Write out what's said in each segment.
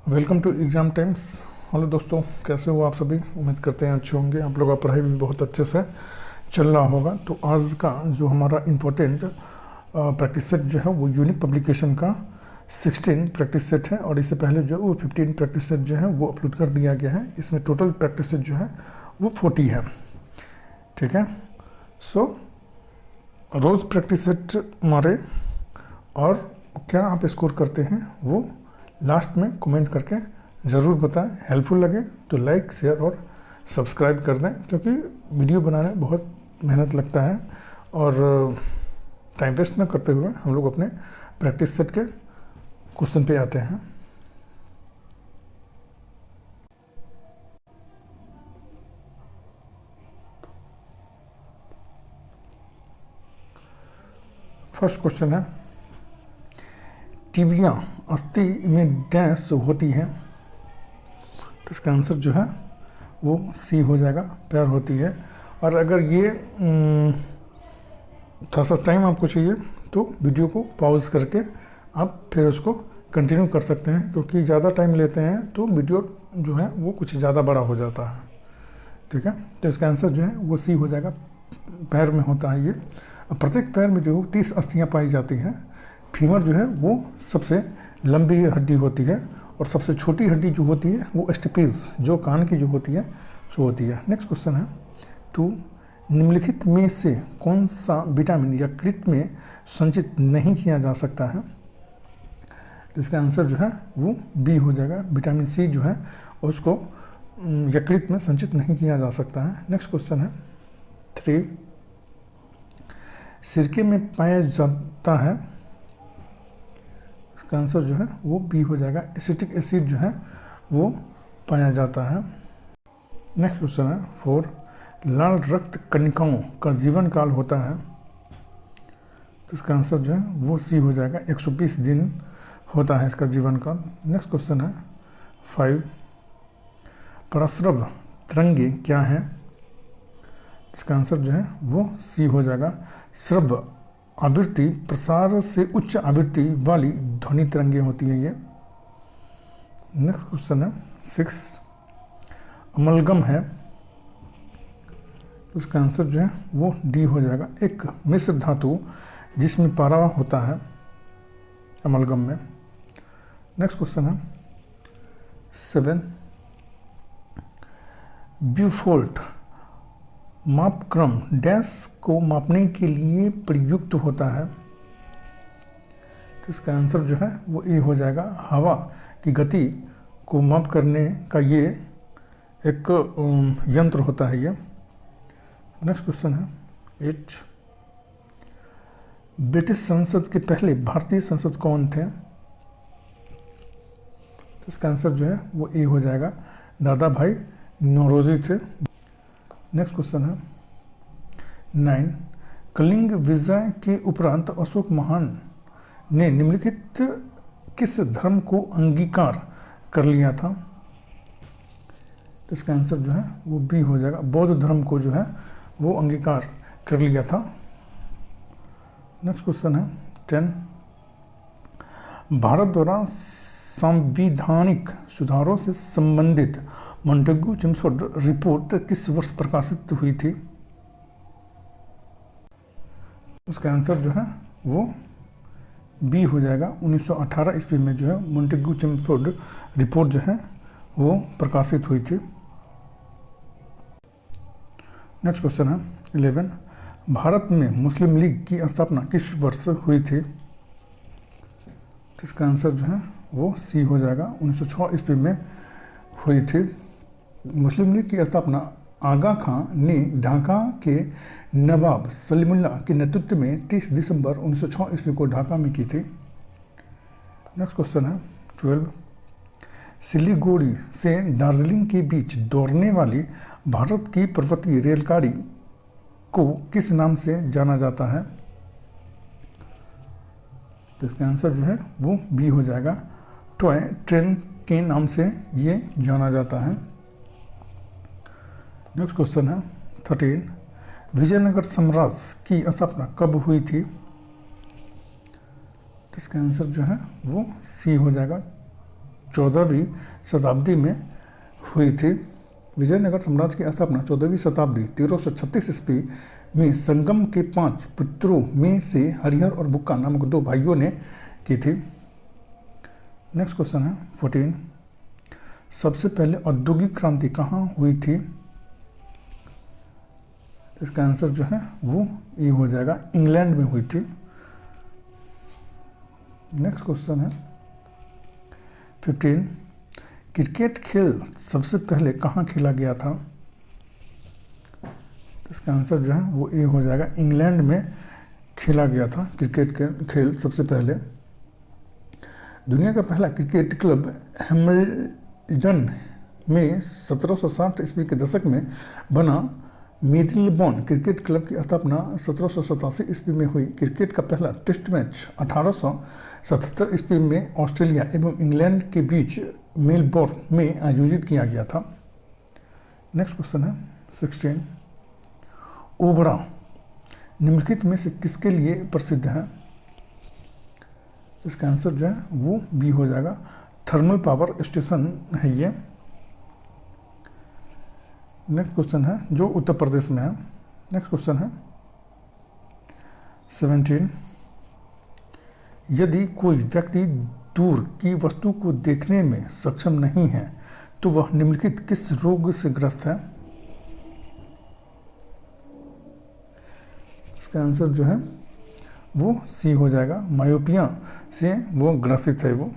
Welcome to exam times. Hello दोस्तों, कैसे हो आप सभी? उम्मीद करते हैं अच्छे होंगे। आप लोगों का पढ़ाई भी बहुत अच्छे से चल रहा होगा। तो आज का जो हमारा इम्पोर्टेंट प्रैक्टिस सेट जो है वो यूनिक पब्लिकेशन का 16 प्रैक्टिस सेट है, और इससे पहले जो है वो 15 प्रैक्टिस सेट जो है वो अपलोड कर दिया गया है। इसमें टोटल प्रैक्टिस सेट जो है वो 40 है। ठीक है, सो रोज़ प्रैक्टिस सेट मारे और क्या आप स्कोर करते हैं वो लास्ट में कमेंट करके ज़रूर बताएं। हेल्पफुल लगे तो लाइक, शेयर और सब्सक्राइब कर दें, क्योंकि वीडियो बनाने में बहुत मेहनत लगता है। और टाइम वेस्ट न करते हुए हम लोग अपने प्रैक्टिस सेट के क्वेश्चन पे आते हैं। फर्स्ट क्वेश्चन है, टिबिया अस्थि में डैश होती है। तो इसका आंसर जो है वो सी हो जाएगा, पैर होती है। और अगर ये थोड़ा सा टाइम आपको चाहिए तो वीडियो को पॉज करके आप फिर उसको कंटिन्यू कर सकते हैं, क्योंकि ज़्यादा टाइम लेते हैं तो वीडियो जो है वो कुछ ज़्यादा बड़ा हो जाता है। ठीक है, तो इसका आंसर जो है वो सी हो जाएगा, पैर में होता है ये। प्रत्येक पैर में जो 30 अस्थियाँ पाई जाती हैं। फीमर जो है वो सबसे लंबी हड्डी होती है, और सबसे छोटी हड्डी जो होती है वो स्टेपीज जो कान की जो होती है सो होती है। नेक्स्ट क्वेश्चन है, 2 निम्नलिखित में से कौन सा विटामिन यकृत में संचित नहीं किया जा सकता है? तो इसका आंसर जो है वो बी हो जाएगा, विटामिन सी जो है उसको यकृत में संचित नहीं किया जा सकता है। नेक्स्ट क्वेश्चन है, 3 सिरके में पाया जाता है। इसका आंसर जो है वो बी हो जाएगा, एसिटिक एसिड जो है वो पाया जाता है। नेक्स्ट क्वेश्चन है, 4 लाल रक्त कणिकाओं का जीवन काल होता है। तो इसका आंसर जो है वो सी हो जाएगा, 120 दिन होता है इसका जीवन काल। नेक्स्ट क्वेश्चन है, 5 प्रस्रव तरंगे क्या है? इसका आंसर जो है वो सी हो जाएगा, श्रव्य आवृत्ति प्रसार से उच्च आवृत्ति वाली ध्वनि तरंगे होती है ये। नेक्स्ट क्वेश्चन है, 6 अमलगम है। इसका आंसर जो है वो डी हो जाएगा, एक मिश्र धातु जिसमें पारा होता है अमलगम में। नेक्स्ट क्वेश्चन है, 7 ब्यूफोल्ट मापक्रम डैश को मापने के लिए प्रयुक्त होता है। तो इसका आंसर जो है वो ए हो जाएगा, हवा की गति को माप करने का ये एक यंत्र होता है ये। नेक्स्ट क्वेश्चन है, 8 ब्रिटिश संसद के पहले भारतीय संसद कौन थे? तो इसका आंसर जो है वो ए हो जाएगा, दादा भाई नौरोजी थे। नेक्स्ट क्वेश्चन है, 9 कलिंग विजय के उपरांत अशोक महान ने निम्नलिखित किस धर्म को अंगीकार कर लिया था? तो इसका आंसर जो है वो बी हो जाएगा, बौद्ध धर्म को जो है वो अंगीकार कर लिया था। नेक्स्ट क्वेश्चन है, 10 भारत द्वारा संवैधानिक सुधारों से संबंधित मॉन्टेग्यू चेम्सफोर्ड रिपोर्ट किस वर्ष प्रकाशित हुई थी? उसका आंसर जो है वो बी हो जाएगा, 1918 ईस्वी में जो है मॉन्टेग्यू चेम्सफोर्ड रिपोर्ट जो है वो प्रकाशित हुई थी। नेक्स्ट क्वेश्चन है, 11 भारत में मुस्लिम लीग की स्थापना किस वर्ष हुई थी? तो इसका आंसर जो है वो सी हो जाएगा, 1906 ईस्वी में हुई थी। मुस्लिम लीग की स्थापना आगा खां ने ढाका के नवाब सलीमुल्लाह के नेतृत्व में 30 दिसंबर 1906 ईस्वी को ढाका में की थी। नेक्स्ट क्वेश्चन है, 12 सिलीगुड़ी से दार्जिलिंग के बीच दौड़ने वाली भारत की पर्वतीय रेलगाड़ी को किस नाम से जाना जाता है? तो इसका आंसर जो है वो बी हो जाएगा, टॉय ट्रेन के नाम से ये जाना जाता है। नेक्स्ट क्वेश्चन है, 13 विजयनगर साम्राज्य की स्थापना कब हुई थी? तो इसका आंसर जो है वो सी हो जाएगा, 14वीं शताब्दी में हुई थी। विजयनगर साम्राज्य की स्थापना 14वीं शताब्दी 1336 ईस्वी में संगम के 5 पुत्रों में से हरिहर और बुक्का नामक 2 भाइयों ने की थी। नेक्स्ट क्वेश्चन है 14, सबसे पहले औद्योगिक क्रांति कहाँ हुई थी? इसका आंसर जो है वो ये हो जाएगा, इंग्लैंड में हुई थी। नेक्स्ट क्वेश्चन है 15, क्रिकेट खेल सबसे पहले कहाँ खेला गया था? इसका आंसर जो है वो ए हो जाएगा, इंग्लैंड में खेला गया था क्रिकेट खेल सबसे पहले। दुनिया का पहला क्रिकेट क्लब हैमिल्टन में 1760 ईस्वी के दशक में बना। मेरिलबॉर्न क्रिकेट क्लब की स्थापना 1787 ईस्वी में हुई। क्रिकेट का पहला टेस्ट मैच 1877 ईस्वी में ऑस्ट्रेलिया एवं इंग्लैंड के बीच मेलबोर्न में आयोजित किया गया था। नेक्स्ट क्वेश्चन है 16, ओबरा निम्नलिखित में से किसके लिए प्रसिद्ध है? इसका आंसर जो है वो बी हो जाएगा, थर्मल पावर स्टेशन है ये। नेक्स्ट क्वेश्चन है जो उत्तर प्रदेश में है। नेक्स्ट क्वेश्चन है 17, यदि कोई व्यक्ति दूर की वस्तु को देखने में सक्षम नहीं है तो वह निम्नलिखित किस रोग से ग्रस्त है? इसका आंसर जो है वो सी हो जाएगा, मायोपिया से वो ग्रसित है वो।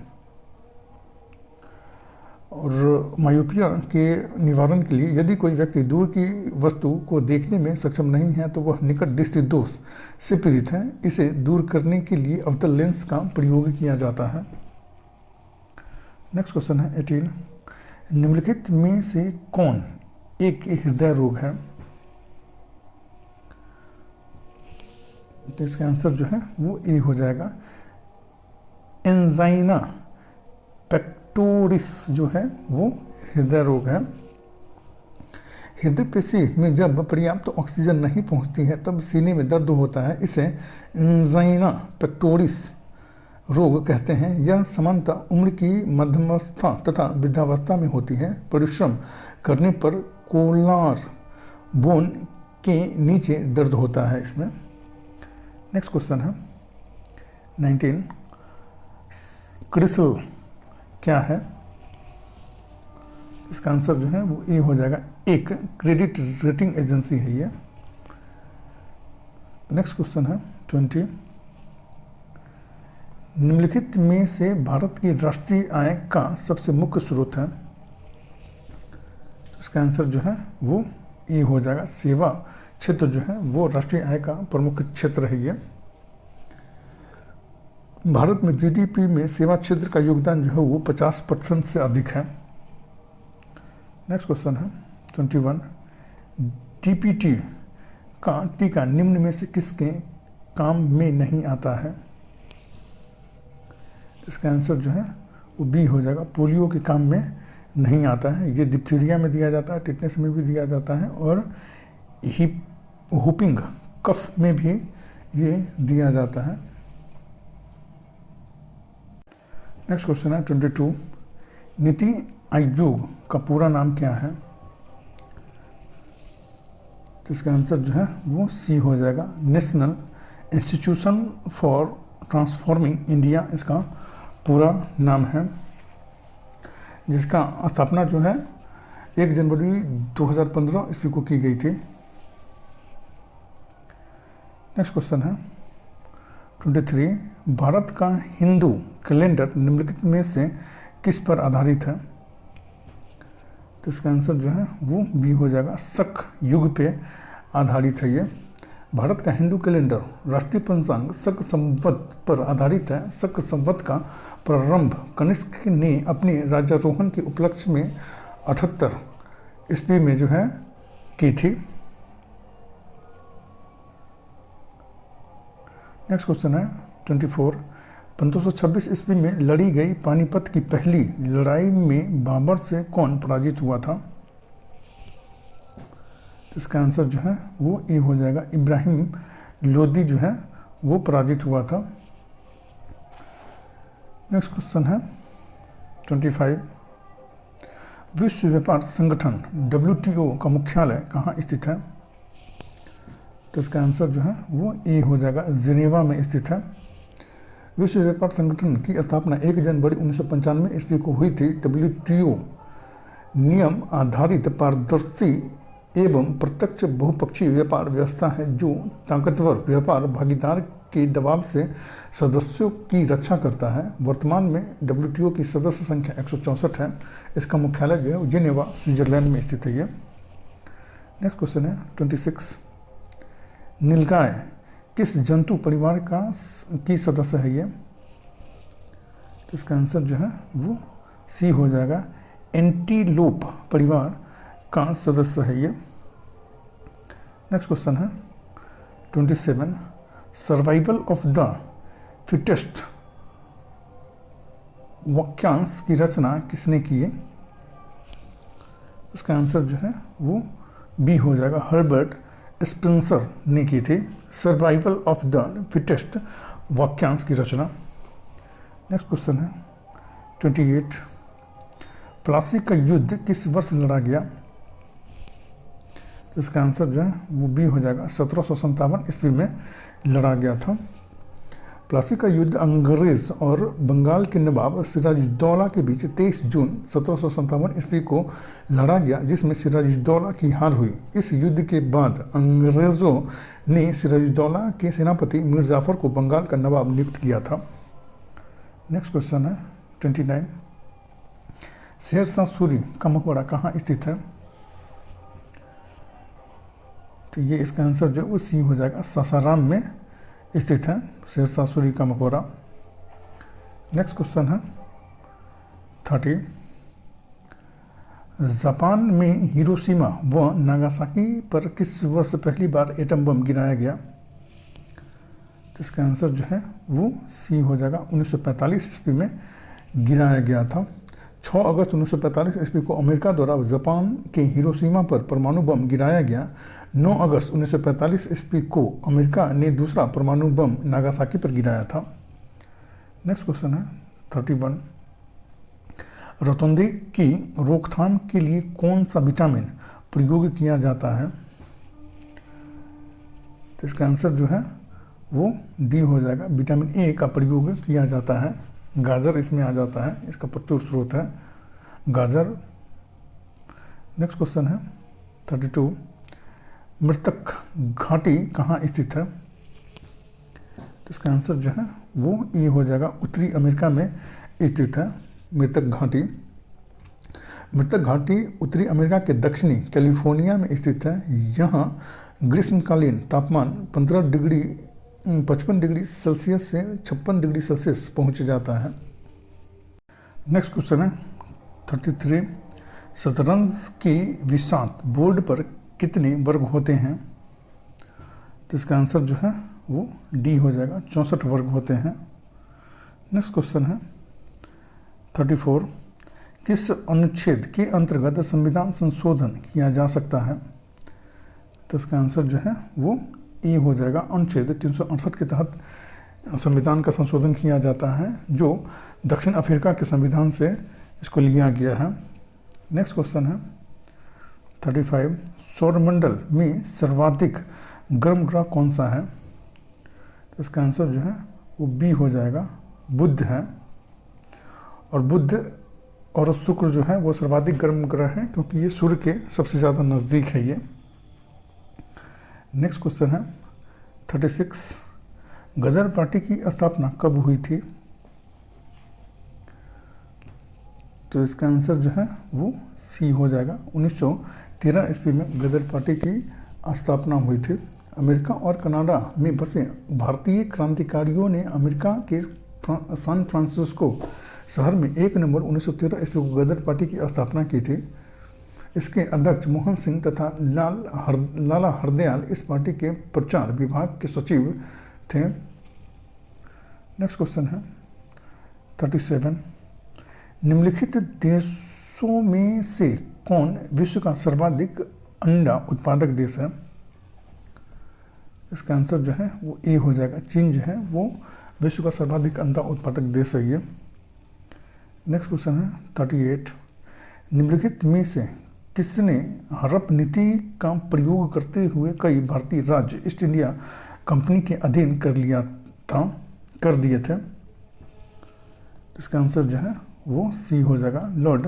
और मायोपिया के निवारण के लिए यदि कोई व्यक्ति दूर की वस्तु को देखने में सक्षम नहीं है तो वह निकट दृष्टि दोष से पीड़ित है। इसे दूर करने के लिए अवतल लेंस का प्रयोग किया जाता है। नेक्स्ट क्वेश्चन है 18, निम्नलिखित में से कौन एक हृदय रोग है? तो इसका आंसर जो है वो ए हो जाएगा, एंजाइना पेक्टोरिस जो है वो हृदय रोग है। हृदय पेशी में जब पर्याप्त ऑक्सीजन नहीं पहुंचती है तब सीने में दर्द होता है। इसे एंजाइना पेक्टोरिस रोग कहते हैं। यह सामान्यतः उम्र की मध्यवस्था तथा वृद्धावस्था में होती है। परिश्रम करने पर कोलार बोन के नीचे दर्द होता है इसमें। नेक्स्ट क्वेश्चन है 19, क्रिसल क्या है? इसका आंसर जो है वो ए हो जाएगा, एक क्रेडिट रेटिंग एजेंसी है ये। नेक्स्ट क्वेश्चन है 20, निम्नलिखित में से भारत की राष्ट्रीय आय का सबसे मुख्य स्रोत है? इसका आंसर जो है वो ए हो जाएगा, सेवा क्षेत्र जो है वो राष्ट्रीय आय का प्रमुख क्षेत्र है ये। भारत में जीडीपी में सेवा क्षेत्र का योगदान जो है वो 50% से अधिक है। नेक्स्ट क्वेश्चन है 21, डीपीटी का टीका निम्न में से किसके काम में नहीं आता है? इसका आंसर जो है वो बी हो जाएगा, पोलियो के काम में नहीं आता है। ये डिप्थीरिया में दिया जाता है, टिटनेस में भी दिया जाता है और हुपिंग कफ में भी ये दिया जाता है। नेक्स्ट क्वेश्चन है 22, नीति आयोग का पूरा नाम क्या है? तो इसका आंसर जो है वो सी हो जाएगा, national institution for transforming India इसका पूरा नाम है, जिसका स्थापना जो है 1 जनवरी 2015 ईस्वी को की गई थी। नेक्स्ट क्वेश्चन है 23, भारत का हिंदू कैलेंडर निम्नलिखित में से किस पर आधारित है? तो इसका आंसर जो है वो बी हो जाएगा, शक युग पे आधारित है ये। भारत का हिंदू कैलेंडर राष्ट्रीय पंचांग शक संवत पर आधारित है। शक संवत का प्रारंभ कनिष्क ने अपने राज्यारोहण के उपलक्ष्य में 78 ईस्वी में जो है की थी। नेक्स्ट क्वेश्चन है 24, 1526 ईस्वी में लड़ी गई पानीपत की पहली लड़ाई में बाबर से कौन पराजित हुआ था? इसका आंसर जो है वो ए हो जाएगा, इब्राहिम लोदी जो है वो पराजित हुआ था। नेक्स्ट क्वेश्चन है 25 विश्व व्यापार संगठन WTO का मुख्यालय कहाँ स्थित है? तो इसका आंसर जो है वो ए हो जाएगा, जिनेवा में स्थित है। विश्व व्यापार संगठन की स्थापना 1 जनवरी 1995 ईस्वी को हुई थी। WTO नियम आधारित पारदर्शी एवं प्रत्यक्ष बहुपक्षीय व्यापार व्यवस्था है जो ताकतवर व्यापार भागीदार के दबाव से सदस्यों की रक्षा करता है। वर्तमान में WTO की सदस्य संख्या 164 है। इसका मुख्यालय जो है जिनेवा, स्विट्जरलैंड में स्थित है ये। नेक्स्ट क्वेश्चन है 26, नीलगाय किस जंतु परिवार की सदस्य है ये? तो इसका आंसर जो है वो सी हो जाएगा, एंटीलोप परिवार का सदस्य है ये। नेक्स्ट क्वेश्चन है 27, सर्वाइवल ऑफ द फिटेस्ट वाक्यांश की रचना किसने की है? इसका आंसर जो है वो बी हो जाएगा, हर्बर्ट स्पेंसर ने की थी सर्वाइवल ऑफ द फिटेस्ट वाक्यांश की रचना। नेक्स्ट क्वेश्चन है 28, प्लासी का युद्ध किस वर्ष लड़ा गया? तो इसका आंसर जो है वो बी हो जाएगा, 1757 ईस्वी में लड़ा गया था। प्लासी का युद्ध अंग्रेज और बंगाल के नवाब सिराजुद्दौला के बीच 23 जून 1757 ईस्वी को लड़ा गया, जिसमें सिराजुद्दौला की हार हुई। इस युद्ध के बाद अंग्रेजों ने सिराजुद्दौला के सेनापति मीर जाफर को बंगाल का नवाब नियुक्त किया था। नेक्स्ट क्वेश्चन है 29, शेरशाह सूरी का मकबरा कहाँ स्थित है? तो ये इसका आंसर जो है वो सी हो जाएगा, सासाराम में स्थित है शेरशाह सूरी का मकबरा। नेक्स्ट क्वेश्चन है 30, जापान में हिरोशिमा व नागासाकी पर किस वर्ष पहली बार एटम बम गिराया गया? तो इसका आंसर जो है वो सी हो जाएगा, 1945 ईस्वी में गिराया गया था। 6 अगस्त 1945 ईस्वी को अमेरिका द्वारा जापान के हिरोशिमा पर परमाणु बम गिराया गया। 9 अगस्त 1945 ईस्वी को अमेरिका ने दूसरा परमाणु बम नागासाकी पर गिराया था। नेक्स्ट क्वेश्चन है 31, रतौंधे की रोकथाम के लिए कौन सा विटामिन प्रयोग किया जाता है? तो इसका आंसर जो है वो डी हो जाएगा, विटामिन ए का प्रयोग किया जाता है। गाजर इसमें आ जाता है, इसका प्रचुर स्रोत है गाजर। नेक्स्ट क्वेश्चन है 32, मृतक घाटी कहाँ स्थित है? तो इसका आंसर जो है वो ये हो जाएगा, उत्तरी अमेरिका में स्थित है मृतक घाटी। मृतक घाटी उत्तरी अमेरिका के दक्षिणी कैलिफोर्निया में स्थित है। यहाँ ग्रीष्मकालीन तापमान 55 डिग्री सेल्सियस से 56 डिग्री सेल्सियस पहुँच जाता है। नेक्स्ट क्वेश्चन है 33, शतरंज के विशात बोर्ड पर कितने वर्ग होते हैं? तो इसका आंसर जो है वो डी हो जाएगा, 64 वर्ग होते हैं। नेक्स्ट क्वेश्चन है 34, किस अनुच्छेद के अंतर्गत संविधान संशोधन किया जा सकता है? तो इसका आंसर जो है वो ए हो जाएगा, अनुच्छेद 368 के तहत संविधान का संशोधन किया जाता है, जो दक्षिण अफ्रीका के संविधान से इसको लिया गया है। नेक्स्ट क्वेश्चन है 35, सौरमंडल में सर्वाधिक गर्म ग्रह कौन सा है? तो इसका आंसर जो है वो बी हो जाएगा, बुध है। और बुध और शुक्र जो है वो सर्वाधिक गर्म ग्रह है, क्योंकि ये सूर्य के सबसे ज़्यादा नज़दीक है ये। नेक्स्ट क्वेश्चन है 36, गदर पार्टी की स्थापना कब हुई थी? तो इसका आंसर जो है वो सी हो जाएगा, 1913 ईस्वी में गदर पार्टी की स्थापना हुई थी। अमेरिका और कनाडा में बसे भारतीय क्रांतिकारियों ने अमेरिका के सैन फ्रांसिस्को शहर में 1 नवंबर 1913 ईस्वी को गदर पार्टी की स्थापना की थी। इसके अध्यक्ष मोहन सिंह तथा लाला हरदयाल इस पार्टी के प्रचार विभाग के सचिव थे। नेक्स्ट क्वेश्चन है 37, निम्नलिखित देशों में से कौन विश्व का सर्वाधिक अंडा उत्पादक देश है? इसका आंसर जो है वो ए हो जाएगा, चीन जो है वो विश्व का सर्वाधिक अंडा उत्पादक देश है ये। नेक्स्ट क्वेश्चन है 38, निम्नलिखित में से किसने हड़प नीति का प्रयोग करते हुए कई भारतीय राज्य ईस्ट इंडिया कंपनी के अधीन कर दिए थे? इसका आंसर जो है वो सी हो जाएगा। लॉर्ड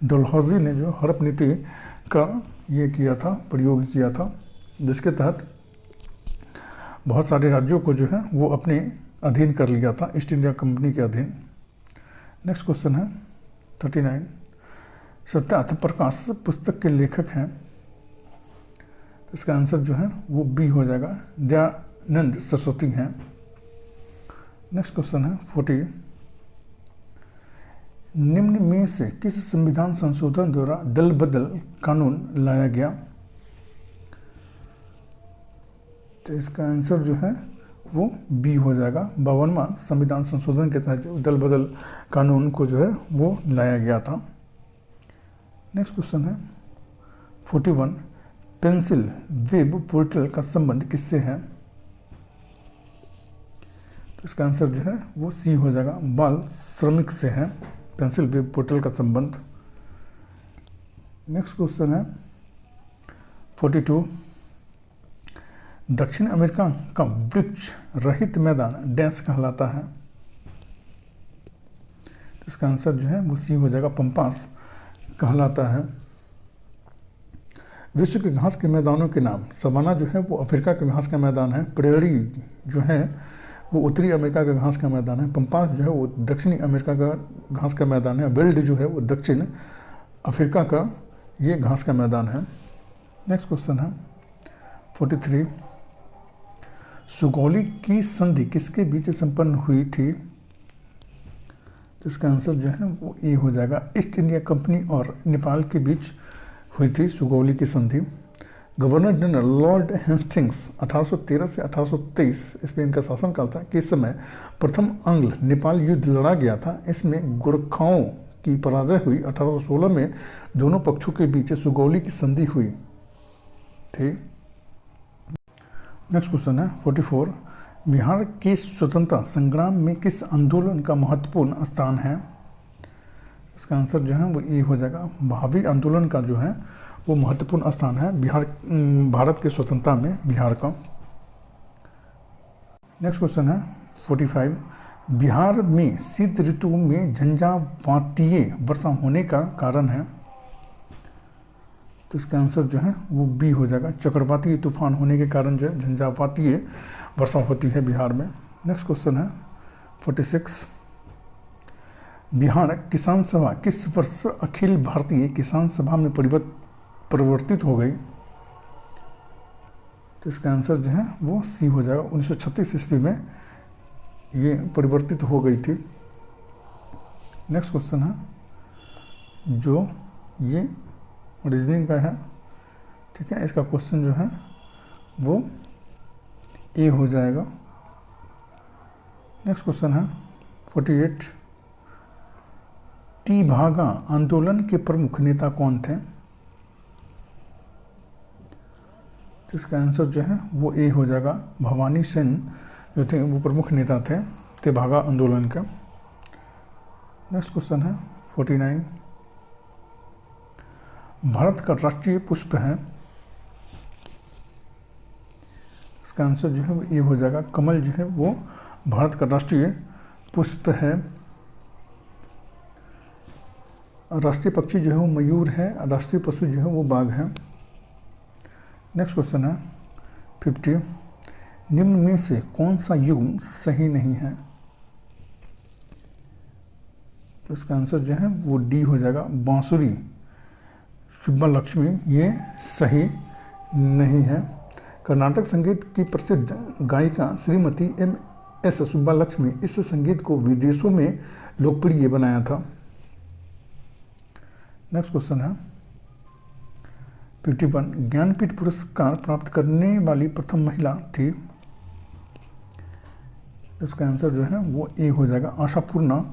डलहौजी ने जो हड़प नीति का ये किया था, प्रयोग किया था, जिसके तहत बहुत सारे राज्यों को जो है वो अपने अधीन कर लिया था, ईस्ट इंडिया कंपनी के अधीन। नेक्स्ट क्वेश्चन है 39, सत्यार्थ प्रकाश पुस्तक के लेखक हैं? इसका आंसर जो है वो बी हो जाएगा, दयानंद सरस्वती हैं। नेक्स्ट क्वेश्चन है 40, निम्न में से किस संविधान संशोधन द्वारा दल बदल कानून लाया गया? तो इसका आंसर जो है वो बी हो जाएगा। 52वां संविधान संशोधन के तहत जो दल बदल कानून को जो है वो लाया गया था। नेक्स्ट क्वेश्चन है 41, पेंसिल वेब पोर्टल का संबंध किससे है? तो इसका आंसर जो है वो सी हो जाएगा, बाल श्रमिक से है पेंसिल वेब पोर्टल का संबंध। नेक्स्ट क्वेश्चन है 42, दक्षिण अमेरिका का वृक्ष रहित मैदान डैश कहलाता है? तो इसका आंसर जो है वो सी हो जाएगा, पंपास कहलाता है। विश्व के घास के मैदानों के नाम, सवाना जो है वो अफ्रीका के घास का मैदान है, प्रेरी जो है वो उत्तरी अमेरिका का घास का मैदान है, पंपास जो है वो दक्षिणी अमेरिका का घास का मैदान है, वेल्ड जो है वो दक्षिण अफ्रीका का ये घास का मैदान है। नेक्स्ट क्वेश्चन है 43, सुगौली की संधि किसके बीच संपन्न हुई थी? इसका आंसर जो है वो ए हो जाएगा, ईस्ट इंडिया कंपनी और नेपाल के बीच हुई थी सुगौली की संधि। गवर्नर जनरल लॉर्ड हेस्टिंग्स 1813 से 1823 इसमें इनका शासनकाल था कि इस समय प्रथम आंग्ल नेपाल युद्ध लड़ा गया था। इसमें गोरखाओं की पराजय हुई। 1816 में दोनों पक्षों के बीच सुगौली की संधि हुई थी। नेक्स्ट क्वेश्चन है 44, बिहार के स्वतंत्रता संग्राम में किस आंदोलन का महत्वपूर्ण स्थान है? इसका आंसर जो है वो ए हो जाएगा, भावी आंदोलन का जो है वो महत्वपूर्ण स्थान है भारत के स्वतंत्रता में बिहार का। नेक्स्ट क्वेश्चन है 45, बिहार में शीत ऋतु में झंझावातीय वर्षा होने का कारण है? तो इसका आंसर जो है वो बी हो जाएगा, चक्रवातीय तूफान होने के कारण जो है झंझावातीय वर्षा होती है बिहार में। नेक्स्ट क्वेश्चन है 46, बिहार किसान सभा किस वर्ष अखिल भारतीय किसान सभा में परिवर्तित हो गई? तो इसका आंसर जो है वो सी हो जाएगा, 1936 ईस्वी में ये परिवर्तित हो गई थी। नेक्स्ट क्वेश्चन है जो ये रीजनिंग का है, ठीक है, इसका क्वेश्चन जो है वो ए हो जाएगा। नेक्स्ट क्वेश्चन है 48, तीभागा आंदोलन के प्रमुख नेता कौन थे? तो इसका आंसर जो है वो ए हो जाएगा, भवानी सेन जो थे वो प्रमुख नेता थे तीभागा आंदोलन के। नेक्स्ट क्वेश्चन है 49, भारत का राष्ट्रीय पुष्प है? इसका आंसर जो है वो ए हो जाएगा, कमल जो है वो भारत का राष्ट्रीय पुष्प है। राष्ट्रीय पक्षी जो है वो मयूर है, राष्ट्रीय पशु जो है वो बाघ है। नेक्स्ट क्वेश्चन है 50, निम्न में से कौन सा युग्म सही नहीं है? तो इसका आंसर जो है वो डी हो जाएगा, बांसुरी सुब्बा लक्ष्मी ये सही नहीं है। कर्नाटक संगीत की प्रसिद्ध गायिका श्रीमती MS सुब्बा लक्ष्मी इस संगीत को विदेशों में लोकप्रिय बनाया था। नेक्स्ट क्वेश्चन है 51, ज्ञानपीठ पुरस्कार प्राप्त करने वाली प्रथम महिला थी? इसका आंसर जो है वो ए हो जाएगा, आशापूर्णा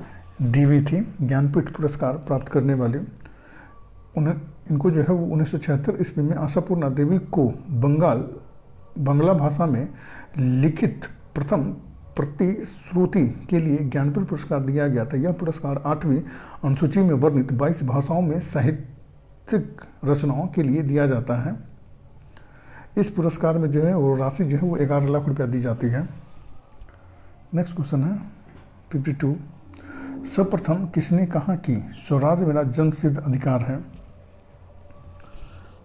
देवी थी ज्ञानपीठ पुरस्कार प्राप्त करने वाली। इनको जो है वो 1976 ईस्वी में आशापूर्णा देवी को बंगला भाषा में लिखित प्रथम प्रतिश्रुति के लिए ज्ञानपीठ पुरस्कार दिया गया था। यह पुरस्कार 8वीं अनुसूची में वर्णित 22 भाषाओं में साहित्यिक रचनाओं के लिए दिया जाता है। इस पुरस्कार में जो है वो राशि जो है वो 11 लाख रुपया दी जाती है। नेक्स्ट क्वेश्चन है 52। सर्वप्रथम किसने कहा कि स्वराज मेरा जन्मसिद्ध अधिकार है?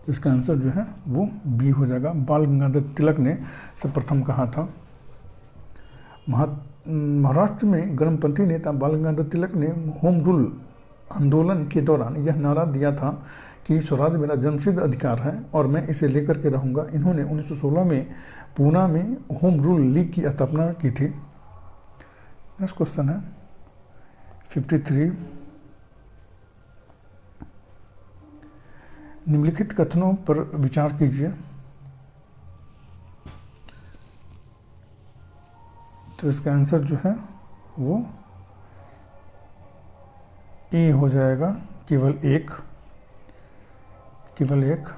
इसका आंसर जो है वो बी हो जाएगा। बाल गंगाधर तिलक ने सर्वप्रथम कहा था। महाराष्ट्र में गणपंथी नेता बाल गंगाधर तिलक ने होम रूल आंदोलन के दौरान यह नारा दिया था कि स्वराज मेरा जन्मसिद्ध अधिकार है और मैं इसे लेकर के रहूँगा। इन्होंने 1916 में पूना में होम रूल लीग की स्थापना की थी। नेक्स्ट क्वेश्चन है 53। निम्नलिखित कथनों पर विचार कीजिए। तो इसका आंसर जो है वो ए हो जाएगा। केवल एक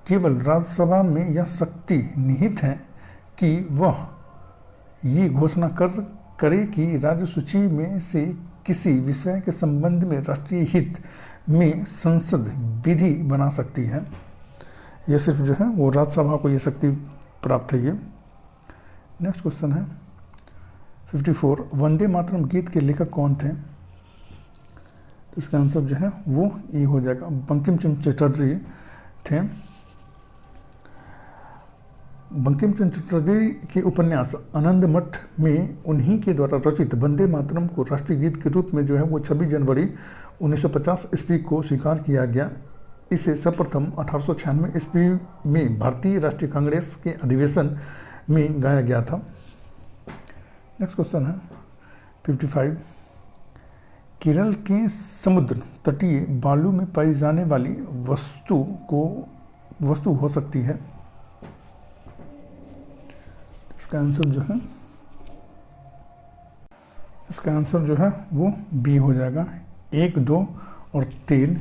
केवल राज्यसभा में यह शक्ति निहित है कि वह ये घोषणा करे कि राज्य सूची में से किसी विषय के संबंध में राष्ट्रीय हित में संसद विधि बना सकती है। यह सिर्फ जो है वो राज्यसभा को ये शक्ति प्राप्त है। ये नेक्स्ट क्वेश्चन है 54। वंदे मातरम गीत के लेखक कौन थे? तो इसका आंसर जो है वो ये हो जाएगा। बंकिम चंद्र चटर्जी थे। बंकिम चंद्र चटर्जी के उपन्यास आनंद मठ में उन्हीं के द्वारा रचित वंदे मातरम को राष्ट्रीय गीत के रूप में जो है वो 26 जनवरी 1950 ईस्वी को स्वीकार किया गया। इसे सर्वप्रथम 1896 ईस्वी में भारतीय राष्ट्रीय कांग्रेस के अधिवेशन में गाया गया था। नेक्स्ट क्वेश्चन है 55। केरल के समुद्र तटीय बालू में पाई जाने वाली वस्तु हो सकती है। इसका आंसर जो है वो बी हो जाएगा। 1, 2 और 3।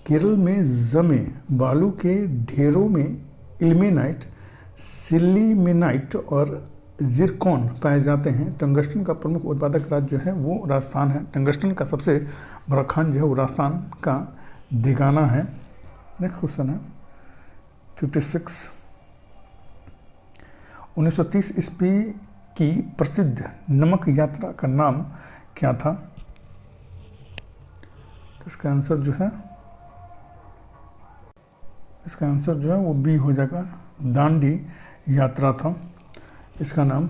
केरल में जमे बालू के ढेरों में इल्मेनाइट, सिल्लीमेनाइट और जिरकॉन पाए जाते हैं। टंगस्टन का प्रमुख उत्पादक राज्य जो है वो राजस्थान है। टंगस्टन का सबसे बड़ा खान जो है वो राजस्थान का देगाना है। नेक्स्ट क्वेश्चन है 56। 1930 ईस्वी की प्रसिद्ध नमक यात्रा का नाम क्या था? तो इसका आंसर जो है वो बी हो जाएगा। दांडी यात्रा था इसका नाम।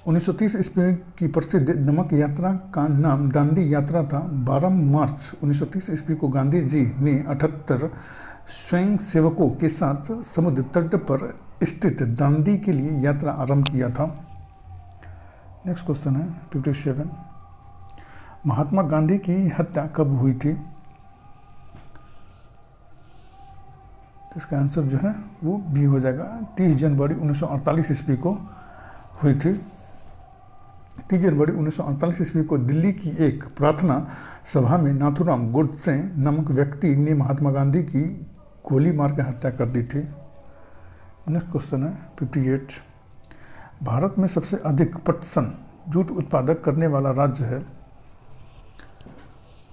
1930 ईस्वी की प्रसिद्ध नमक यात्रा का नाम दांडी यात्रा था। 12 मार्च 1930 ईस्वी को गांधी जी ने 78 स्वयंसेवकों के साथ समुद्र तट पर स्थित दांडी के लिए यात्रा आरंभ किया था। नेक्स्ट क्वेश्चन है 57। महात्मा गांधी की हत्या कब हुई थी? इसका आंसर जो है वो बी हो जाएगा। 30 जनवरी 1948 ईस्वी को हुई थी। 30 जनवरी 1948 ईस्वी को दिल्ली की एक प्रार्थना सभा में नाथूराम गोडसे नामक व्यक्ति ने महात्मा गांधी की गोली मार के हत्या कर दी थी। नेक्स्ट क्वेश्चन है 58। भारत में सबसे अधिक पटसन जूट उत्पादक करने वाला राज्य है।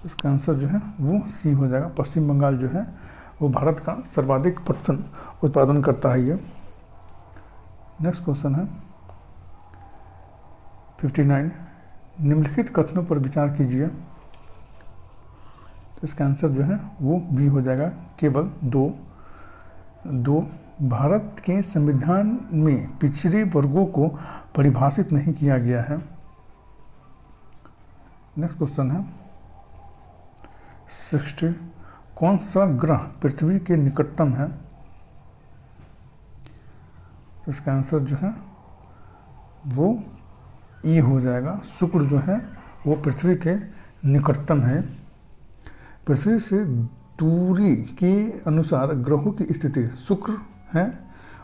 इसका आंसर जो है वो सी हो जाएगा। पश्चिम बंगाल जो है वो भारत का सर्वाधिक पटसन उत्पादन करता है ये। नेक्स्ट क्वेश्चन है 59। निम्नलिखित कथनों पर विचार कीजिए। तो इसका आंसर जो है वो बी हो जाएगा। केवल दो भारत के संविधान में पिछड़े वर्गों को परिभाषित नहीं किया गया है। नेक्स्ट क्वेश्चन है 60। कौन सा ग्रह पृथ्वी के निकटतम है? इसका आंसर जो है वो ई हो जाएगा। शुक्र जो है वो पृथ्वी के निकटतम है। पृथ्वी से दूरी के अनुसार ग्रहों की स्थिति शुक्र है,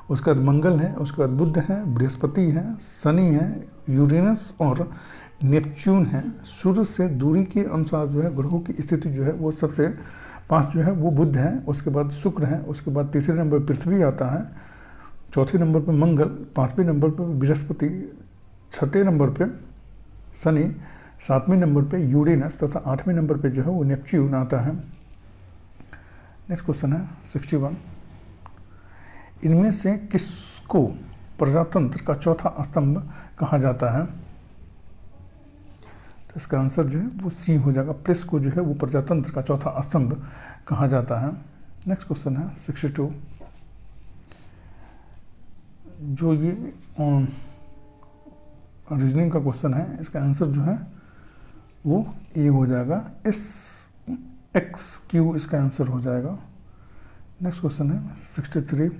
उसके बाद मंगल है, उसके बाद बुध है, बृहस्पति है, शनि है, यूरेनस और नेपच्यून है। सूर्य से दूरी के अनुसार जो है ग्रहों की स्थिति जो है वो सबसे 5 जो है वो बुध है, उसके बाद शुक्र है, उसके बाद तीसरे नंबर पृथ्वी आता है, चौथे नंबर पे मंगल, पाँचवें नंबर पे बृहस्पति, छठे नंबर पे शनि, सातवें नंबर पे यूरेनस तथा आठवें नंबर पे जो है वो नेपच्यून आता है। नेक्स्ट क्वेश्चन है 61, इनमें से किसको प्रजातंत्र का चौथा स्तंभ कहा जाता है? तो इसका आंसर जो है वो सी हो जाएगा। प्रेस को जो है वो प्रजातंत्र का चौथा स्तंभ कहा जाता है। नेक्स्ट क्वेश्चन है 62, जो ये रीजनिंग का क्वेश्चन है, इसका आंसर जो है वो ए हो जाएगा। एस एक्स क्यू इसका आंसर हो जाएगा। नेक्स्ट क्वेश्चन है 63,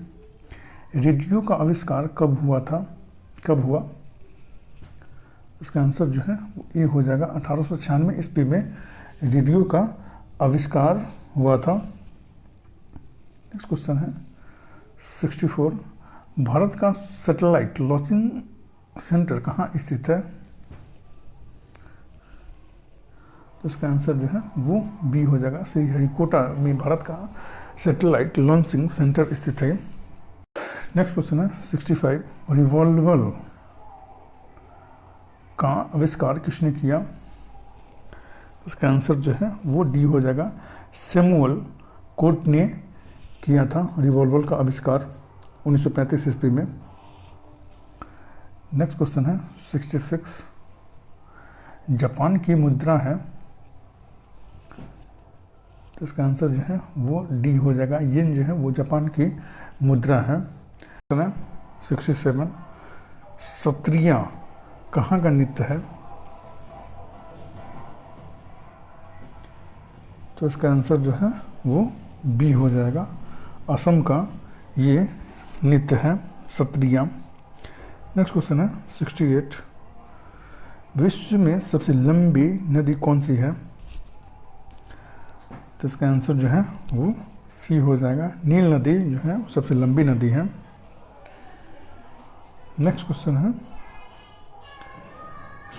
रेडियो का आविष्कार कब हुआ था? कब हुआ? इसका आंसर जो है वो ए हो जाएगा। 1896 ईस्वी में रेडियो का आविष्कार हुआ था। नेक्स्ट क्वेश्चन है 64, भारत का सैटेलाइट लॉन्चिंग सेंटर कहाँ स्थित है? तो इसका आंसर जो है वो बी हो जाएगा। श्रीहरिकोटा में भारत का सैटेलाइट लॉन्चिंग सेंटर स्थित है। नेक्स्ट क्वेश्चन है 65, रिवॉल्वर का आविष्कार किसने किया? इसका आंसर जो है वो डी हो जाएगा। सैमुअल कोर्ट ने किया था रिवॉल्वर का आविष्कार 1935 ईस्वी में। नेक्स्ट क्वेश्चन है 66, जापान की मुद्रा है, तो इसका आंसर जो है वो डी हो जाएगा। येन जो है वो जापान की मुद्रा है। 67, सत्रिया कहाँ का नृत्य है? तो इसका आंसर जो है वो बी हो जाएगा। असम का ये नृत्य है सत्रिया। नेक्स्ट क्वेश्चन है 68, विश्व में सबसे लंबी नदी कौन सी है? तो इसका आंसर जो है वो सी हो जाएगा। नील नदी जो है सबसे लंबी नदी है। नेक्स्ट क्वेश्चन है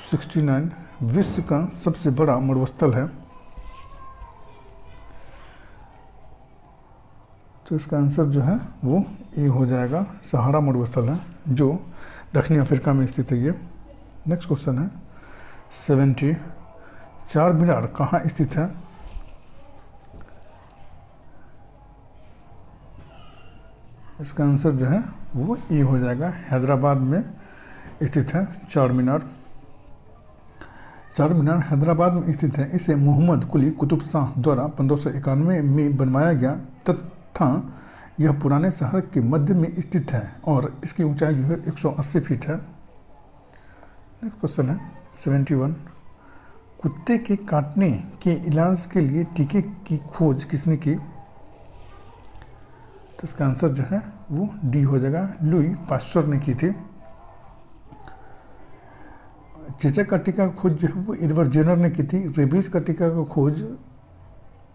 69, विश्व का सबसे बड़ा मरुस्थल है, तो इसका आंसर जो है वो ए हो जाएगा। सहारा मरुस्थल है जो दक्षिणी अफ्रीका में स्थित है ये। नेक्स्ट क्वेश्चन है 70, चार मीनार कहाँ स्थित है? इसका आंसर जो है वो ए हो जाएगा। हैदराबाद में स्थित है चार मीनार। चार मीनार हैदराबाद में स्थित है। इसे मोहम्मद कुली कुतुब शाह द्वारा 1591 में बनवाया गया तथा यह पुराने शहर के मध्य में स्थित है और इसकी ऊंचाई जो है 180 फीट है। नेक्स्ट क्वेश्चन है 71, कुत्ते के काटने के इलाज के लिए टीके की खोज किसने की? तो इसका आंसर जो है वो डी हो जाएगा। लुई पास्चर ने की थी। चेचक का टीका का खोज जो है वो एडवर्ड जेनर ने की थी। रेबीज का टीका का खोज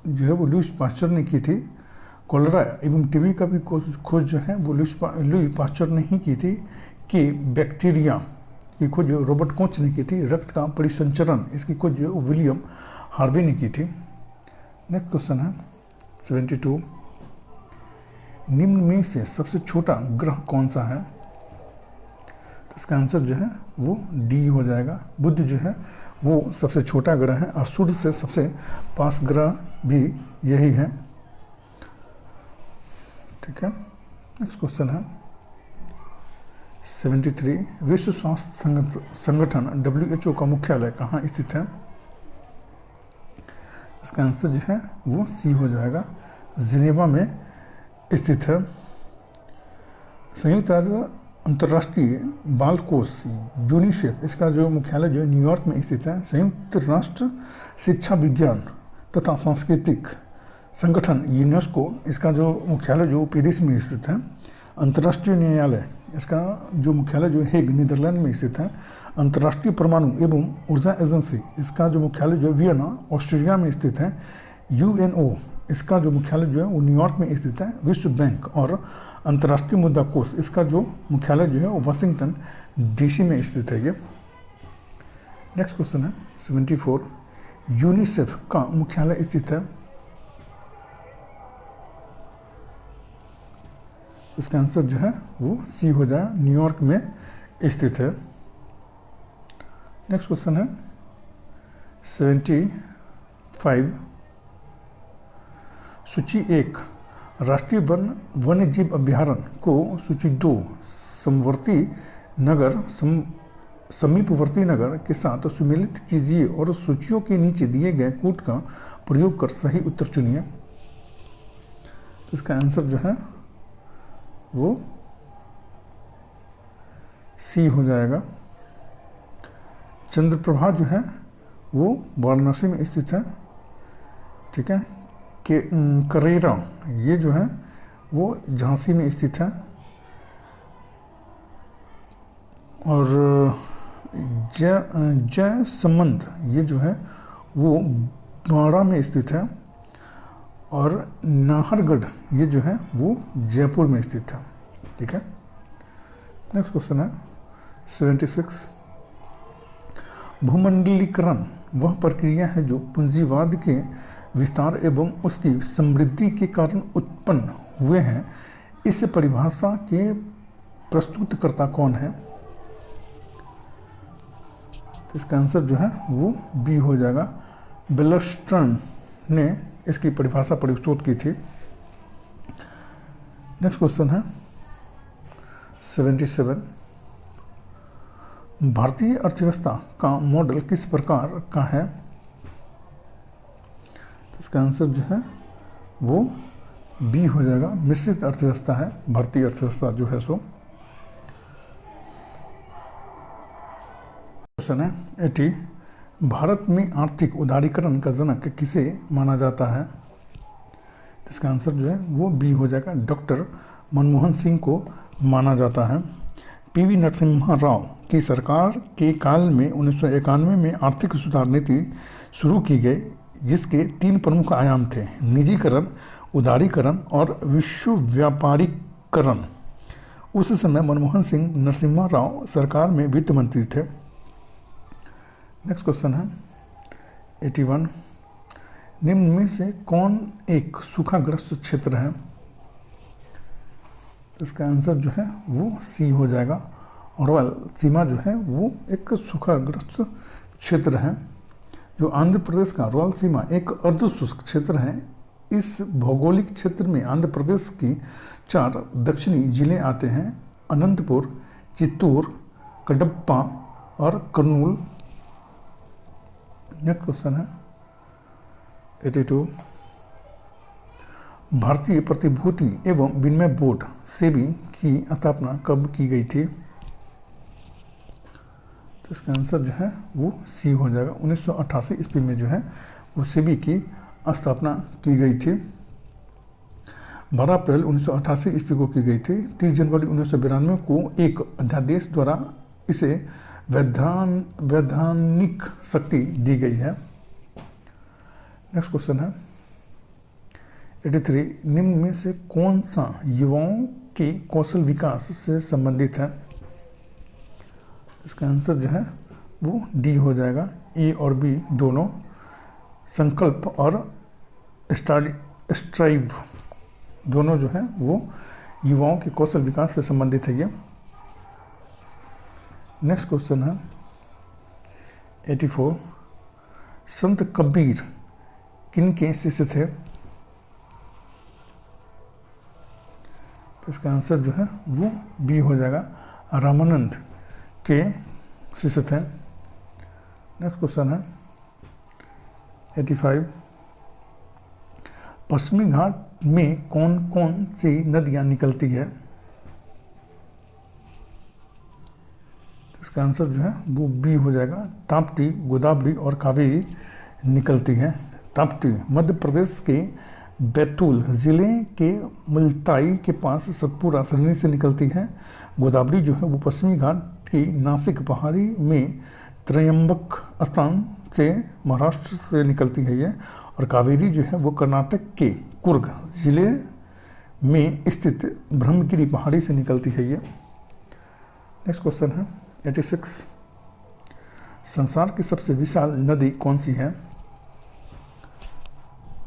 जो है वो लुई पास्चर ने की थी। कोलेरा एवं टीबी का भी खोज जो है वो लुई पास्चर ने ही की थी। कि बैक्टीरिया की खोज रॉबर्ट कोच ने की थी। रक्त का परिसंचरण इसकी खोज जो विलियम हार्वे ने की थी। नेक्स्ट क्वेश्चन है 72, निम्न में से सबसे छोटा ग्रह कौन सा है? तो इसका आंसर जो है वो डी हो जाएगा। बुध जो है वो सबसे छोटा ग्रह है और सूर्य से सबसे पास ग्रह भी यही है। ठीक है। नेक्स्ट क्वेश्चन है 73, विश्व स्वास्थ्य संगठन WHO का मुख्यालय कहाँ स्थित है? इसका आंसर जो है वो सी हो जाएगा। जिनेवा में स्थित है। संयुक्त राज्य अंतर्राष्ट्रीय बाल कोष यूनिसेफ इसका जो मुख्यालय जो है न्यूयॉर्क में स्थित है। संयुक्त राष्ट्र शिक्षा विज्ञान तथा सांस्कृतिक संगठन यूनेस्को इसका जो मुख्यालय जो पेरिस में स्थित है। अंतर्राष्ट्रीय न्यायालय इसका जो मुख्यालय जो हेग नीदरलैंड में स्थित है। अंतर्राष्ट्रीय परमाणु एवं ऊर्जा एजेंसी इसका जो मुख्यालय जो वियना ऑस्ट्रिया में स्थित है। UNO इसका जो मुख्यालय जो है वो न्यूयॉर्क में स्थित है। विश्व बैंक और अंतर्राष्ट्रीय मुद्रा कोष इसका जो मुख्यालय जो है वो वाशिंगटन DC में स्थित है ये। नेक्स्ट क्वेश्चन है 74, यूनिसेफ का मुख्यालय स्थित है। इसका आंसर जो है वो सी हो जाए, न्यूयॉर्क में स्थित है। नेक्स्ट क्वेश्चन है 75। सूची 1 राष्ट्रीय वन्य जीव अभ्यारण्य को सूची 2 समीपवर्ती नगर के साथ सुमेलित कीजिए और सूचियों के नीचे दिए गए कोड का प्रयोग कर सही उत्तर चुनिए। तो इसका आंसर जो है वो सी हो जाएगा। चंद्रप्रभा जो है वो वाराणसी में स्थित है, ठीक है। करेरा ये जो है वो झांसी में स्थित है, और जयसमंद ये जो है वो बाड़ा में स्थित है, और नाहरगढ़ ये जो है वो जयपुर में स्थित है, ठीक है। नेक्स्ट क्वेश्चन है 76। भूमंडलीकरण वह प्रक्रिया है जो पूंजीवाद के विस्तार एवं उसकी समृद्धि के कारण उत्पन्न हुए हैं। इस परिभाषा के प्रस्तुतकर्ता कौन है? तो इसका आंसर जो है वो बी हो जाएगा। बेलस्ट्रन ने इसकी परिभाषा प्रस्तुत की थी। नेक्स्ट क्वेश्चन है 77। भारतीय अर्थव्यवस्था का मॉडल किस प्रकार का है? तो इसका आंसर जो है वो बी हो जाएगा, मिश्रित अर्थव्यवस्था है भारतीय अर्थव्यवस्था जो है सो। क्वेश्चन है 80। भारत में आर्थिक उदारीकरण का जनक किसे माना जाता है? तो इसका आंसर जो है वो बी हो जाएगा, डॉक्टर मनमोहन सिंह को माना जाता है। पीवी नरसिम्हा राव की सरकार के काल में 1991 में आर्थिक सुधार नीति शुरू की गई, जिसके 3 प्रमुख आयाम थे: निजीकरण, उदारीकरण और विश्व व्यापारीकरण। उस समय मनमोहन सिंह नरसिम्हा राव सरकार में वित्त मंत्री थे। नेक्स्ट क्वेश्चन है 81। निम्न में से कौन एक सूखाग्रस्त क्षेत्र है? इसका आंसर जो है वो सी हो जाएगा। रॉयल सीमा जो है वो एक सूखाग्रस्त क्षेत्र है। जो आंध्र प्रदेश का रॉयल सीमा एक अर्ध शुष्क क्षेत्र है। इस भौगोलिक क्षेत्र में आंध्र प्रदेश की 4 दक्षिणी जिले आते हैं: अनंतपुर, चित्तूर, कडप्पा और कर्नूल। नेक्स्ट क्वेश्चन है 82। भारतीय प्रतिभूति एवं विनिमय बोर्ड सेबी की स्थापना कब की गई थी? तो इसका आंसर जो है वो सी हो जाएगा। 1988 ईस्वी में जो है वो सेबी की स्थापना की गई थी। 12 अप्रैल 1988 ईस्वी को की गई थी। 30 जनवरी 1992 को एक अध्यादेश द्वारा इसे वैधानिक शक्ति दी गई है। नेक्स्ट क्वेश्चन है 83। निम्न में से कौन सा युवाओं के कौशल विकास से संबंधित है? इसका आंसर जो है वो डी हो जाएगा। ए और बी दोनों, संकल्प और स्ट्राइव दोनों जो है वो युवाओं के कौशल विकास से संबंधित है ये। नेक्स्ट क्वेश्चन है 84। संत कबीर किन के शिष्य थे? तो इसका आंसर जो है वो बी हो जाएगा, रामानंद के शिष्य थे। नेक्स्ट क्वेश्चन है 85। पश्चिमी घाट में कौन कौन सी नदियां निकलती है? इसका आंसर जो है वो बी हो जाएगा, ताप्ती, गोदावरी और कावेरी निकलती है। ताप्ती मध्य प्रदेश के बैतूल जिले के मुल्ताई के पास सतपुरा सरनी से निकलती है। गोदावरी जो है वो पश्चिमी घाट की नासिक पहाड़ी में त्रयंबक स्थान से महाराष्ट्र से निकलती है ये। और कावेरी जो है वो कर्नाटक के कुर्ग जिले में स्थित ब्रह्मगिरी पहाड़ी से निकलती है ये। नेक्स्ट क्वेश्चन है 86। संसार की सबसे विशाल नदी कौन सी है?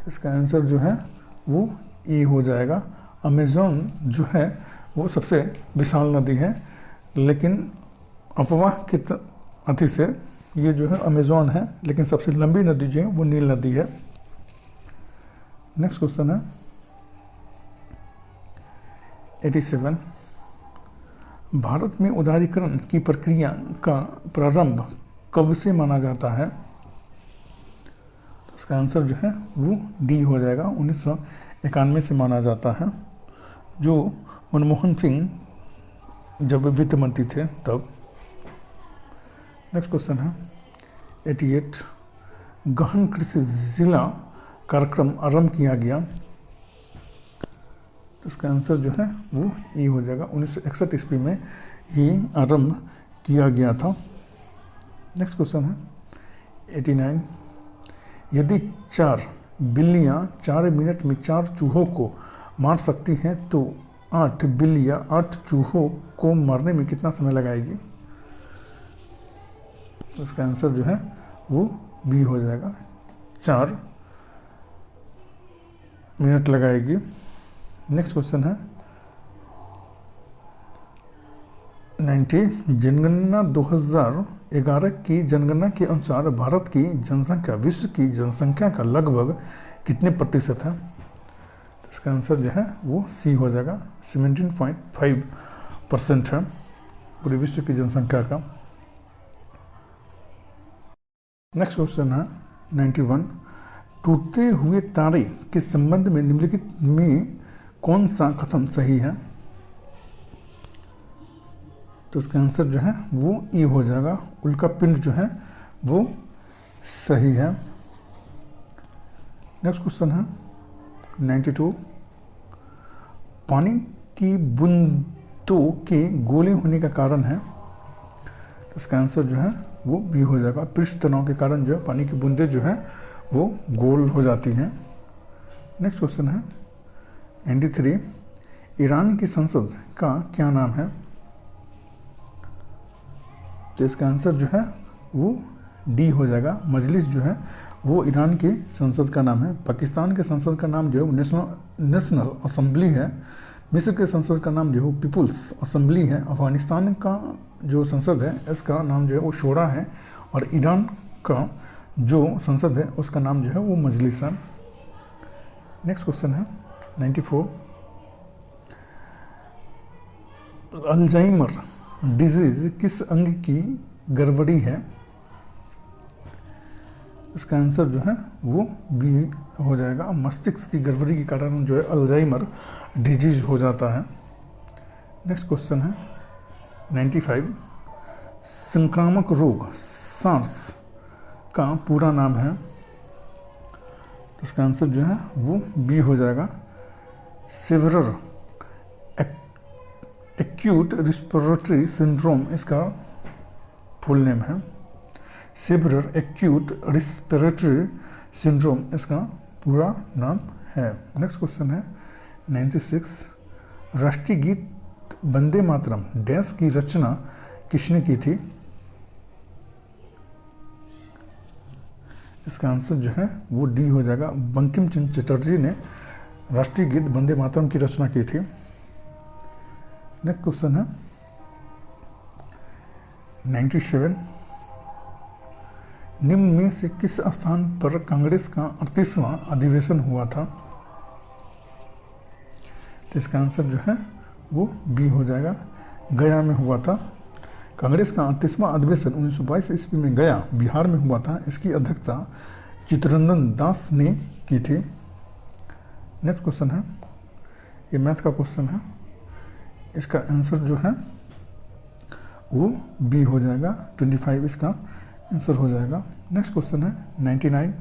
इसका आंसर जो है वो ए हो जाएगा। अमेज़न जो है वो सबसे विशाल नदी है, लेकिन अफवाह के अति से ये जो है अमेज़न है, लेकिन सबसे लंबी नदी जो है वो नील नदी है। नेक्स्ट क्वेश्चन है 87, भारत में उदारीकरण की प्रक्रिया का प्रारंभ कब से माना जाता है? तो इसका आंसर जो है वो डी हो जाएगा, 1991 से माना जाता है, जो मनमोहन सिंह जब वित्त मंत्री थे तब। नेक्स्ट क्वेश्चन है 88, गहन कृषि जिला कार्यक्रम आरंभ किया गया। तो इसका आंसर जो है वो ये हो जाएगा, 1961 ईस्वी में ये आरंभ किया गया था। नेक्स्ट क्वेश्चन है 89, यदि 4 बिल्लियाँ 4 मिनट में 4 चूहों को मार सकती हैं तो 8 बिल्लियाँ 8 चूहों को मारने में कितना समय लगाएगी? तो इसका आंसर जो है वो बी हो जाएगा, 4 मिनट लगाएगी। नेक्स्ट क्वेश्चन है 90, जनगणना 2011 की जनगणना के अनुसार भारत की जनसंख्या विश्व की जनसंख्या का लगभग कितने प्रतिशत है? तो इसका आंसर जो है वो सी हो जाएगा, 17.5% है पूरे विश्व की जनसंख्या का। नेक्स्ट क्वेश्चन है 91, टूटते हुए तारे के संबंध में निम्नलिखित में कौन सा कथन सही है? तो इसका आंसर जो है वो ई हो जाएगा, उल्का पिंड जो है वो सही है। नेक्स्ट क्वेश्चन है 92, पानी की बूंदों के गोले होने का कारण है? तो इसका आंसर जो है वो बी हो जाएगा, पृष्ठ तनाव के कारण जो है पानी की बूंदें जो है वो गोल हो जाती हैं। नेक्स्ट क्वेश्चन है 93, ईरान की संसद का क्या नाम है? तो इसका आंसर जो है वो डी हो जाएगा, मजलिस जो है वो ईरान की संसद का नाम है। पाकिस्तान के संसद का नाम जो है नेशनल असेंबली है। मिस्र के संसद का नाम जो है पीपुल्स असेंबली है। अफगानिस्तान का जो संसद है इसका नाम जो है वो शोरा है, और ईरान का जो संसद है उसका नाम जो है वो मजलिस है। नेक्स्ट क्वेश्चन है 94, अल्जाइमर डिजीज किस अंग की गड़बड़ी है? इसका आंसर जो है वो बी हो जाएगा, मस्तिष्क की गड़बड़ी के कारण जो है अल्जाइमर डिजीज हो जाता है। नेक्स्ट क्वेश्चन है 95, संक्रामक रोग सांस का पूरा नाम है? तो इसका आंसर जो है वो बी हो जाएगा, सेवरर एक्यूट रिस्पिरेटरी सिंड्रोम इसका फुल नेम है। सेवरर एक्यूट रिस्पिरेटरी सिंड्रोम इसका पूरा नाम है। नेक्स्ट क्वेश्चन है 96, राष्ट्रीय गीत वंदे मातरम डैश की रचना किसने की थी? इसका आंसर जो है वो डी हो जाएगा, बंकिम चंद्र चटर्जी ने राष्ट्रीय गीत वंदे मातरम की रचना की थी। नेक्स्ट क्वेश्चन है 97, निम्न में से किस स्थान पर कांग्रेस का 38वां अधिवेशन हुआ था? तो इसका आंसर जो है वो बी हो जाएगा, गया में हुआ था। कांग्रेस का 38वां अधिवेशन 1922 ईस्वी में गया बिहार में हुआ था। इसकी अध्यक्षता चित्तरंजन दास ने की थी। नेक्स्ट क्वेश्चन है, ये मैथ का क्वेश्चन है, इसका आंसर जो है वो बी हो जाएगा, 25 इसका आंसर हो जाएगा। नेक्स्ट क्वेश्चन है 99,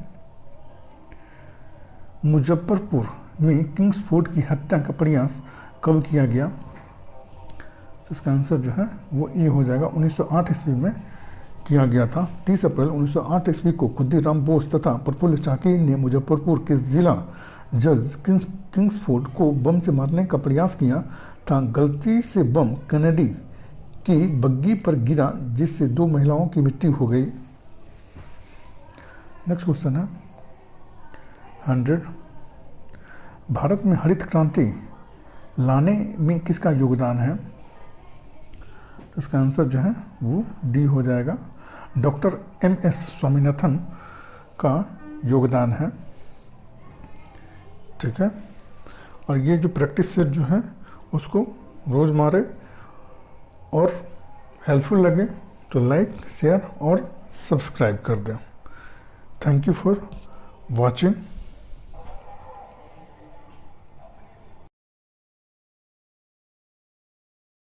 मुजफ्फरपुर में किंग्सफोर्ड की हत्या का प्रयास कब किया गया? तो इसका आंसर जो है वो ये हो जाएगा, 1908 ईस्वी में किया गया था। 30 अप्रैल 1908 ईस्वी को खुदीराम बोस तथा प्रफुल्ल चाकी ने मुजफ्फरपुर के जिला जज किंग्सफोर्ड को बम से मारने का प्रयास किया था। गलती से बम कैनेडी की बग्गी पर गिरा, जिससे 2 महिलाओं की मृत्यु हो गई। नेक्स्ट क्वेश्चन है 100, भारत में हरित क्रांति लाने में किसका योगदान है, तो इसका आंसर जो है वो डी हो जाएगा, डॉक्टर MS स्वामीनाथन का योगदान है। ठीक है, और ये जो प्रैक्टिस सेट जो है उसको रोज़ मारे और हेल्पफुल लगे तो लाइक, शेयर और सब्सक्राइब कर दें। Thank you for watching.